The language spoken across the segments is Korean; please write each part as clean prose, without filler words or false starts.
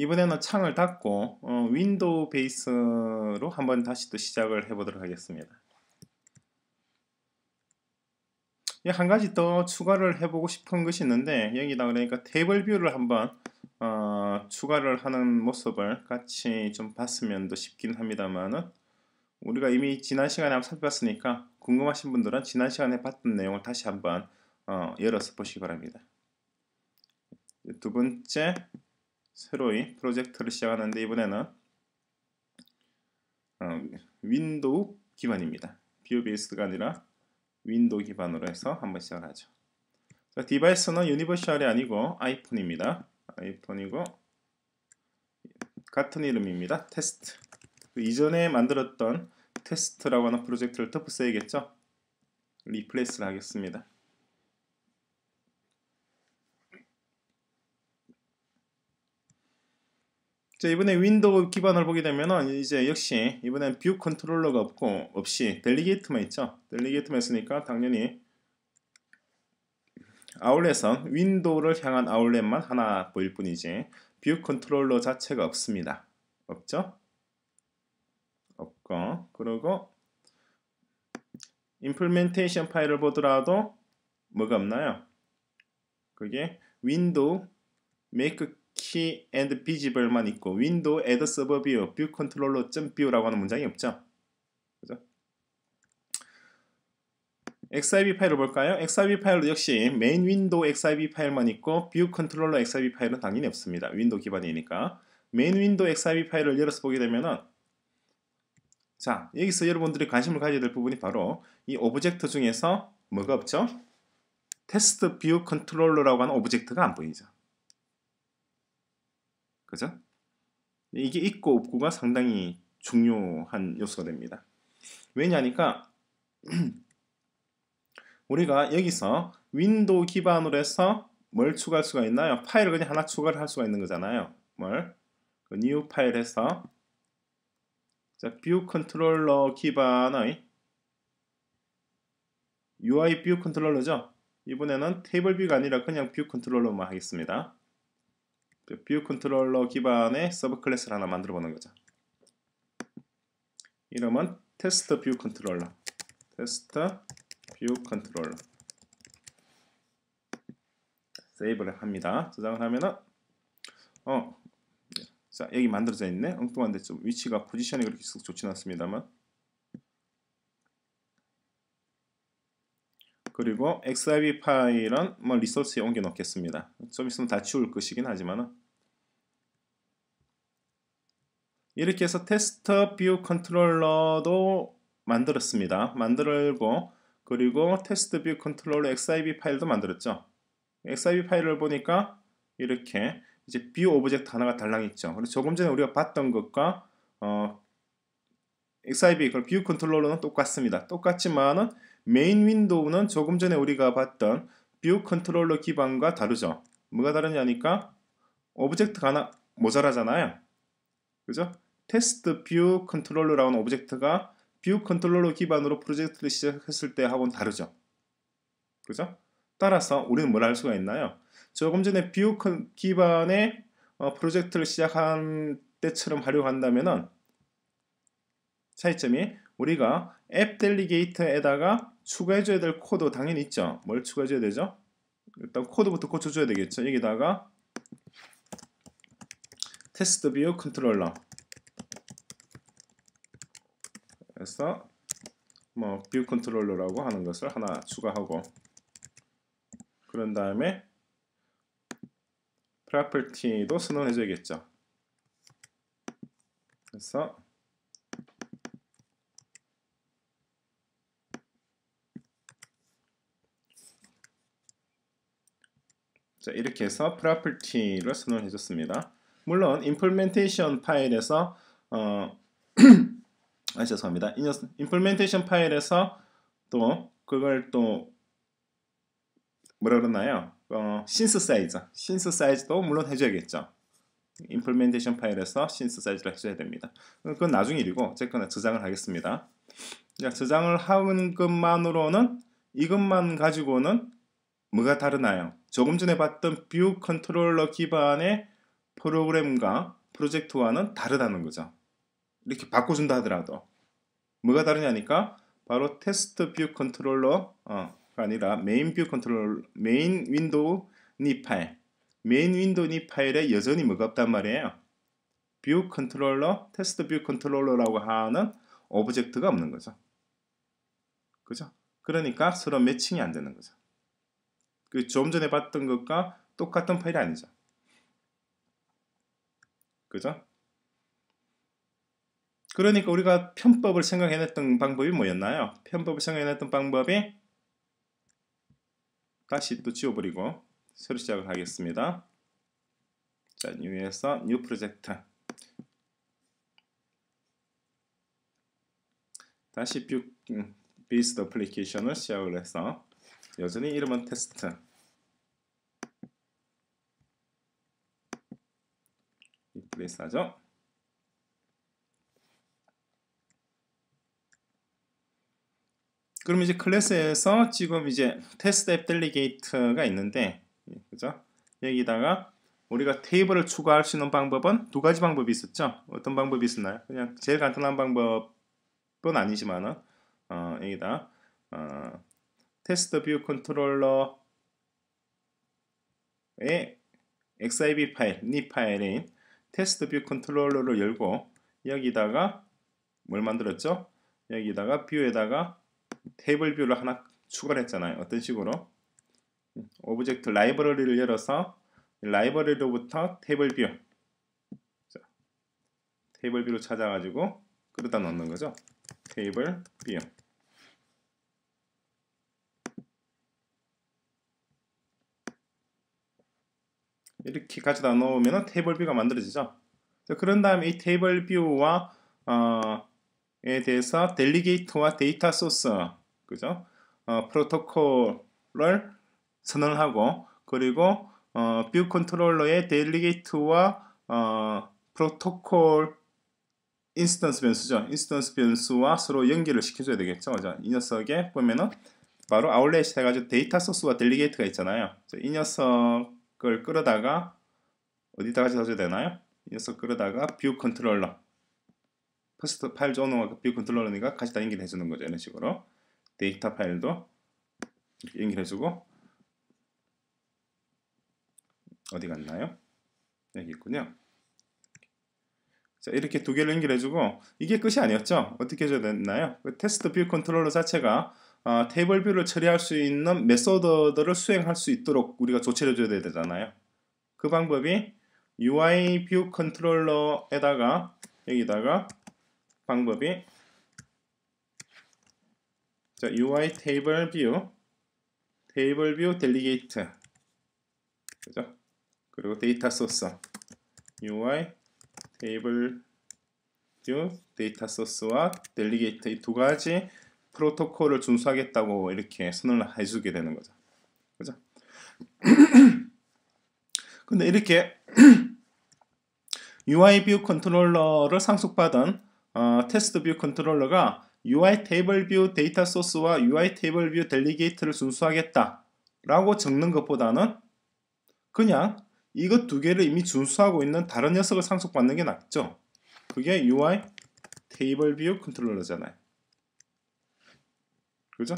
이번에는 창을 닫고 윈도우 베이스로 한번 다시 또 시작을 해보도록 하겠습니다. 한 가지 더 추가를 해보고 싶은 것이 있는데, 여기다 그러니까 테이블 뷰를 한번 추가를 하는 모습을 같이 좀 봤으면 더 싶긴 합니다만은, 우리가 이미 지난 시간에 한번 살펴봤으니까 궁금하신 분들은 지난 시간에 봤던 내용을 다시 한번 열어서 보시기 바랍니다. 두 번째 새로이 프로젝트를 시작하는데, 이번에는 윈도우 기반입니다. 뷰 베이스가 아니라 윈도우 기반으로 해서 한번 시작을 하죠. 자, 디바이스는 유니버셜이 아니고 아이폰입니다. 아이폰이고 같은 이름입니다. 테스트. 이전에 만들었던 테스트라고 하는 프로젝트를 덮어 써야겠죠. 리플레이스를 하겠습니다. 자, 이번에 윈도우 기반을 보게 되면은 이제 역시 이번엔 뷰 컨트롤러가 없이 델리게이트만 있죠. 델리게이트만 있으니까 당연히 아울렛은 윈도우를 향한 아울렛만 하나 보일 뿐이지 뷰 컨트롤러 자체가 없습니다. 없죠? 없고, 그리고 임플멘테이션 파일을 보더라도 뭐가 없나요? 그게 윈도우 make key and visible만 있고 윈도우 add server view 뷰 컨트롤러.view라고 하는 문장이 없죠. 그죠? XIB 파일을 볼까요? XIB 파일도 역시 메인 윈도우 XIB 파일만 있고 뷰 컨트롤러 XIB 파일은 당연히 없습니다. 윈도우 기반이니까. 메인 윈도우 XIB 파일을 열어서 보게 되면은, 자, 여기서 여러분들이 관심을 가져야 될 부분이 바로 이 오브젝트 중에서 뭐가 없죠? 테스트 뷰 컨트롤러라고 하는 오브젝트가 안 보이죠. 그죠? 이게 있고 없고가 상당히 중요한 요소가 됩니다. 왜냐니까 우리가 여기서 윈도우 기반으로 해서 뭘 추가할 수가 있나요? 파일을 그냥 하나 추가를 할 수가 있는 거잖아요. 뭘? 그 new 파일 해서, 자, 뷰 컨트롤러 기반의 UI 뷰 컨트롤러죠. 이번에는 테이블 뷰가 아니라 그냥 뷰 컨트롤러만 하겠습니다. 뷰 컨트롤러 기반의 서브 클래스를 하나 만들어 보는 거죠. 이름은 테스트 뷰 컨트롤러. 테스트 뷰 컨트롤러. 세이브를 합니다. 저장을 하면은 자, 여기 만들어져 있네. 엉뚱한데 좀 위치가 포지션이 그렇게 썩 좋지는 않습니다만. 그리고 XIB 파일은 뭐 리소스에 옮겨 놓겠습니다. 좀 있으면 다 치울 것이긴 하지만은, 이렇게 해서 테스트 뷰 컨트롤러도 만들었습니다. 만들고, 그리고 테스트 뷰 컨트롤러 XIB 파일도 만들었죠. XIB 파일을 보니까 이렇게 이제 뷰 오브젝트 하나가 달랑 있죠. 그래서 조금 전에 우리가 봤던 것과 XIB 뷰 컨트롤러는 똑같습니다. 똑같지만은 메인 윈도우는 조금 전에 우리가 봤던 뷰 컨트롤러 기반과 다르죠. 뭐가 다르냐니까 오브젝트가 하나 모자라잖아요. 그죠? 테스트 뷰 컨트롤러라는 오브젝트가 뷰 컨트롤러 기반으로 프로젝트를 시작했을 때 하고는 다르죠. 그죠? 따라서 우리는 뭘 할 수가 있나요? 조금 전에 뷰 기반의 프로젝트를 시작한 때처럼 활용한다면은 차이점이, 우리가 앱 델리게이터에다가 추가해줘야 될 코드 당연히 있죠. 뭘 추가해줘야 되죠? 일단 코드부터 고쳐줘야 되겠죠. 여기다가 테스트 뷰 컨트롤러 그래서 뭐 뷰 컨트롤러라고 하는 것을 하나 추가하고, 그런 다음에 프로퍼티도 선언해 줘야겠죠. 그래서 자, 이렇게 해서 프로퍼티를 선언해 줬습니다. 물론 임플멘테이션 파일에서 죄송합니다. 임플멘테이션 파일에서 또 그걸 또 뭐라 그러나요? 신스사이즈도 물론 해줘야겠죠. 임플멘테이션 파일에서 신스사이즈를 해줘야 됩니다. 그건 나중 일이고 어쨌거나 저장을 하겠습니다. 자, 저장을 하는 것만으로는, 이것만 가지고는 뭐가 다르나요? 조금 전에 봤던 뷰 컨트롤러 기반의 프로그램과 프로젝트와는 다르다는 거죠. 이렇게 바꿔준다 하더라도 뭐가 다르냐니까 바로 테스트 뷰 컨트롤러가 아니라 메인 뷰 컨트롤러, 메인 윈도우 니 파일, 메인 윈도우 니 파일에 여전히 뭐가 없단 말이에요. 뷰 컨트롤러, 테스트 뷰 컨트롤러라고 하는 오브젝트가 없는 거죠. 그죠? 그러니까 서로 매칭이 안 되는 거죠. 그 좀 전에 봤던 것과 똑같은 파일이 아니죠. 그죠? 그러니까 우리가 편법을 생각해냈던 방법이 뭐였나요? 편법을 생각해냈던 방법이 다시 또 지워버리고 새로 시작을 하겠습니다. 자, 뉴에서 뉴 프로젝트. 다시 뷰 베이스드 어플리케이션을 시작을 해서 여전히 이름은 테스트. 리플레이스 하죠. 그럼 이제 클래스에서 지금 이제 테스트 앱 델리게이트가 있는데, 그죠? 여기다가 우리가 테이블을 추가할 수 있는 방법은 두 가지 방법이 있었죠. 어떤 방법이 있었나요? 그냥 제일 간단한 방법은 아니지만은 여기다 테스트 뷰 컨트롤러의 xib 파일, 니 파일인 테스트 뷰 컨트롤러를 열고 여기다가 뭘 만들었죠? 여기다가 뷰에다가 테이블 뷰를 하나 추가를 했잖아요. 어떤 식으로? 오브젝트 라이브러리를 열어서 라이브러리로부터 테이블 뷰, 자, 테이블 뷰로 찾아가지고 그러다 넣는 거죠. 테이블 뷰. 이렇게 가져다 놓으면 테이블 뷰가 만들어지죠. 그런 다음에 이 테이블 뷰와 에 대해서 델리게이터와 데이터 소스, 그죠? 프로토콜을 선언하고 그리고 뷰 컨트롤러의 델리게이트와 프로토콜 인스턴스 변수죠. 인스턴스 변수와 서로 연결을 시켜줘야 되겠죠. 그죠? 이 녀석에 보면은 바로 아울렛 해가지고 데이터 소스와 델리게이트가 있잖아요. 이 녀석을 끌어다가 어디다 가져다 줘야 되나요? 이 녀석 끌어다가 뷰 컨트롤러, 퍼스트 파일 조너와 뷰 컨트롤러니까 같이 연결해 주는 거죠. 이런 식으로 데이터 파일도 연결해주고 어디 갔나요? 여기 있군요. 자, 이렇게 두 개를 연결해주고 이게 끝이 아니었죠. 어떻게 해줘야 되나요? 그 테스트 뷰 컨트롤러 자체가 테이블 뷰를 처리할 수 있는 메소드들을 수행할 수 있도록 우리가 조치를 해줘야 되잖아요. 그 방법이 UI 뷰 컨트롤러에다가 여기다가 방법이 자, UI 테이블 뷰 델리게이트, 그죠? 그리고 데이터 소스 UI 테이블 뷰 데이터 소스와 델리게이트 이 두 가지 프로토콜을 준수하겠다고 이렇게 선언을 해주게 되는 거죠. 그죠? 근데 이렇게 UI 뷰 컨트롤러를 상속받은 테스트 뷰 컨트롤러가 UI 테이블 뷰 데이터 소스와 UI 테이블 뷰 델리게이트를 준수하겠다 라고 적는 것보다는 그냥 이것 두 개를 이미 준수하고 있는 다른 녀석을 상속받는 게 낫죠. 그게 UI 테이블 뷰 컨트롤러잖아요. 그죠?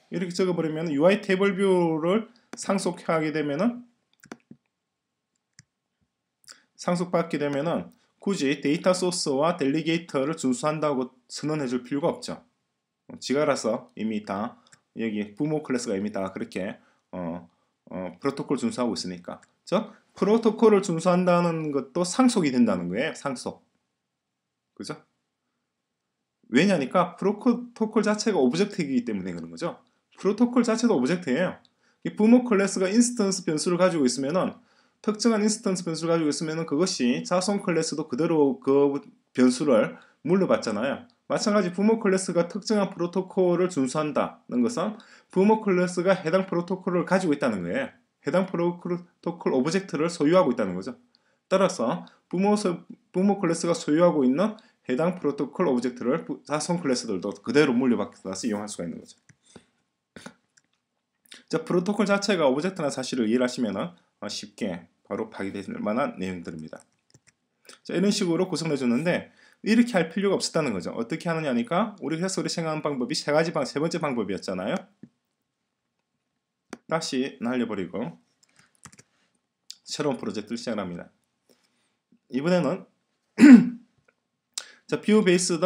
이렇게 적어버리면 UI 테이블 뷰를 상속하게 되면은 상속받게 되면은 굳이 데이터 소스와 델리게이터를 준수한다고 선언해 줄 필요가 없죠. 지가 알아서 이미 다 여기 부모 클래스가 이미 다 그렇게 프로토콜 준수하고 있으니까. 저 프로토콜을 준수한다는 것도 상속이 된다는 거예요. 상속. 그죠? 왜냐니까 프로토콜 자체가 오브젝트이기 때문에 그런 거죠. 프로토콜 자체도 오브젝트예요. 부모 클래스가 인스턴스 변수를 가지고 있으면은 특정한 인스턴스 변수를 가지고 있으면은 그것이 자손 클래스도 그대로 그 변수를 물려받잖아요. 마찬가지 부모 클래스가 특정한 프로토콜을 준수한다는 것은 부모 클래스가 해당 프로토콜을 가지고 있다는 거예요. 해당 프로토콜 오브젝트를 소유하고 있다는 거죠. 따라서 부모 클래스가 소유하고 있는 해당 프로토콜 오브젝트를 자손 클래스들도 그대로 물려받아서 이용할 수가 있는 거죠. 자, 프로토콜 자체가 오브젝트라는 사실을 이해하시면 쉽게 바로 파괴될 만한 내용들입니다. 자, 이런 식으로 구성해 줬는데 이렇게 할 필요가 없었다는 거죠. 어떻게 하느냐니까 우리 해석을 생각하는 방법이 세 번째 방법이었잖아요. 다시 날려버리고 새로운 프로젝트를 시작합니다. 이번에는 자, 뷰 베이스드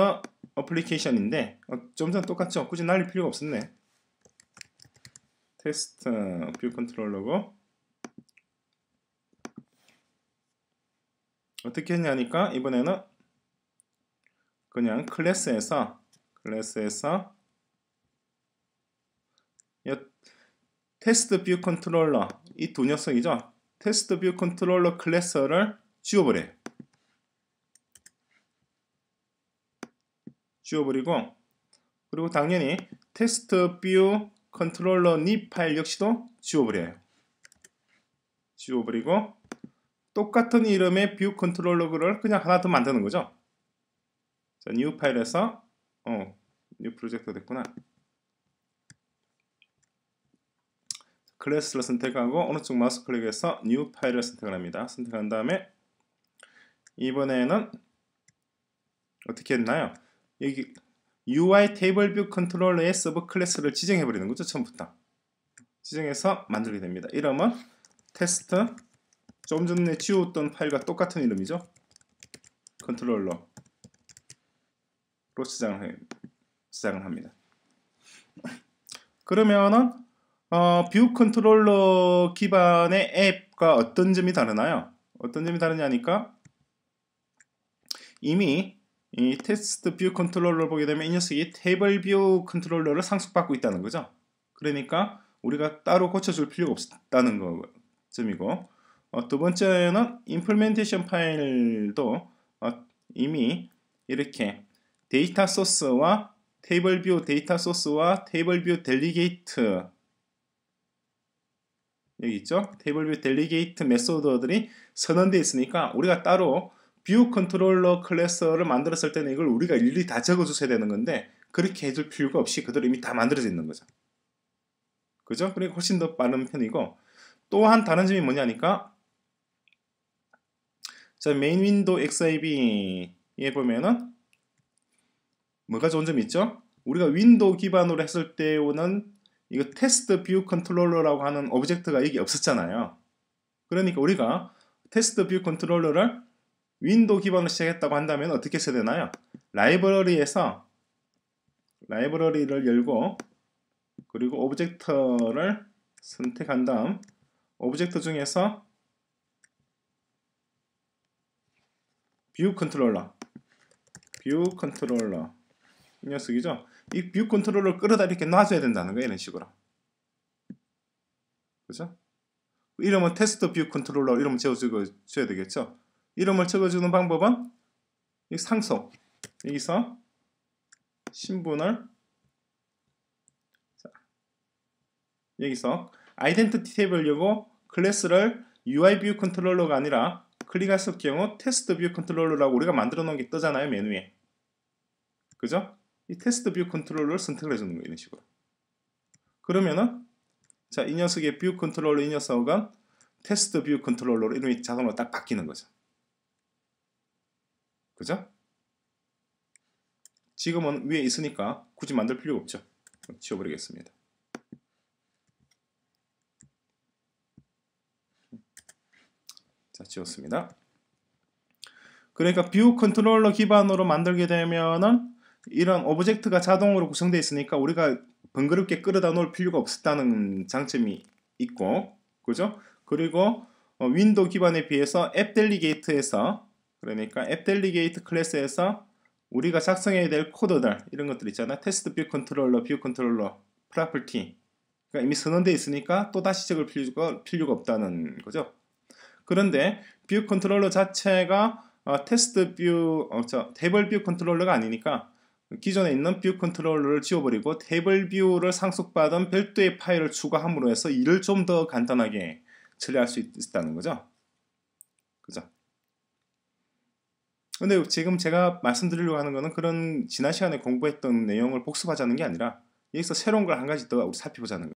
어플리케이션인데 좀 전에 똑같죠? 굳이 날릴 필요가 없었네. 테스트 뷰 컨트롤러고 어떻게 했냐니까 이번에는 그냥 클래스에서 테스트 뷰 컨트롤러 이 두 녀석이죠. 테스트 뷰 컨트롤러 클래스를 지워버려요. 지워버리고 그리고 당연히 테스트 뷰 컨트롤러 니 파일 역시도 지워버려요. 지워버리고 똑같은 이름의 뷰 컨트롤러를 그냥 하나 더 만드는 거죠. 자, 뉴 파일에서 뉴 프로젝트 됐구나. 클래스를 선택하고 오른쪽 마우스 클릭해서 뉴 파일을 선택을 합니다. 선택한 다음에 이번에는 어떻게 했나요? 여기 UI 테이블 뷰 컨트롤러의 서브 클래스를 지정해 버리는 거죠. 처음부터 지정해서 만들게 됩니다. 이름은 테스트 좀 전에 지웠던 파일과 똑같은 이름이죠. 컨트롤러로 시작을 합니다. 그러면은 뷰 컨트롤러 기반의 앱과 어떤 점이 다르나요? 어떤 점이 다르냐니까 이미 이 테스트 뷰 컨트롤러를 보게 되면 이 녀석이 테이블 뷰 컨트롤러를 상속받고 있다는 거죠. 그러니까 우리가 따로 고쳐줄 필요가 없다는 점이고 두 번째는 임플멘테이션 파일도 이미 이렇게 데이터 소스와 테이블 뷰 데이터 소스와 테이블 뷰 델리게이트 여기 있죠? 테이블 뷰 델리게이트 메소드들이 선언되어 있으니까 우리가 따로 뷰 컨트롤러 클래스를 만들었을 때는 이걸 우리가 일일이 다 적어주셔야 되는 건데 그렇게 해줄 필요가 없이 그대로 이미 다 만들어져 있는 거죠. 그죠? 그리고 훨씬 더 빠른 편이고 또한 다른 점이 뭐냐니까 자, 메인 윈도우 XIB에 보면은 뭐가 좋은 점이 있죠? 우리가 윈도우 기반으로 했을 때는 이거 테스트 뷰 컨트롤러라고 하는 오브젝트가 여기 없었잖아요. 그러니까 우리가 테스트 뷰 컨트롤러를 윈도우 기반으로 시작했다고 한다면 어떻게 써야 되나요? 라이브러리를 열고 그리고 오브젝트를 선택한 다음 오브젝트 중에서 뷰 컨트롤러 이 녀석이죠. 이 뷰 컨트롤러를 끌어다 이렇게 놔줘야 된다는 거예요. 이런 식으로. 그죠? 이름은 테스트 뷰 컨트롤러 이름을 적어줘야 되겠죠. 이름을 적어주는 방법은 이 상속 여기서 신분을 여기서 아이덴티티 탭을 열고 클래스를 UI 뷰 컨트롤러가 아니라 클릭했을 경우 테스트 뷰 컨트롤러라고 우리가 만들어 놓은 게 뜨잖아요. 메뉴에. 그죠? 이 테스트 뷰 컨트롤러를 선택을 해주는 거예요. 이런 식으로. 그러면은 자, 이 녀석의 뷰 컨트롤러 이 녀석은 테스트 뷰 컨트롤러로 이름이 자동으로 딱 바뀌는 거죠. 그죠? 지금은 위에 있으니까 굳이 만들 필요가 없죠. 지워버리겠습니다. 자, 지웠습니다. 그러니까 뷰 컨트롤러 기반으로 만들게 되면은 이런 오브젝트가 자동으로 구성되어 있으니까 우리가 번거롭게 끌어다 놓을 필요가 없었다는 장점이 있고, 그죠? 그리고 윈도우 기반에 비해서 앱 델리게이트에서 그러니까 앱 델리게이트 클래스에서 우리가 작성해야 될 코드들 이런 것들 있잖아. 테스트 뷰 컨트롤러, 프로퍼티 그러니까 이미 선언되어 있으니까 또 다시 적을 필요가 없다는 거죠. 그런데 뷰 컨트롤러 자체가 테스트 뷰, 테이블 뷰 컨트롤러가 아니니까 기존에 있는 뷰 컨트롤러를 지워버리고 테이블 뷰를 상속받은 별도의 파일을 추가함으로 해서 일을 좀 더 간단하게 처리할 수 있다는 거죠. 그죠? 근데 지금 제가 말씀드리려고 하는 거는 그런 지난 시간에 공부했던 내용을 복습하자는 게 아니라 여기서 새로운 걸 한 가지 더 우리 살펴보자는 거예요.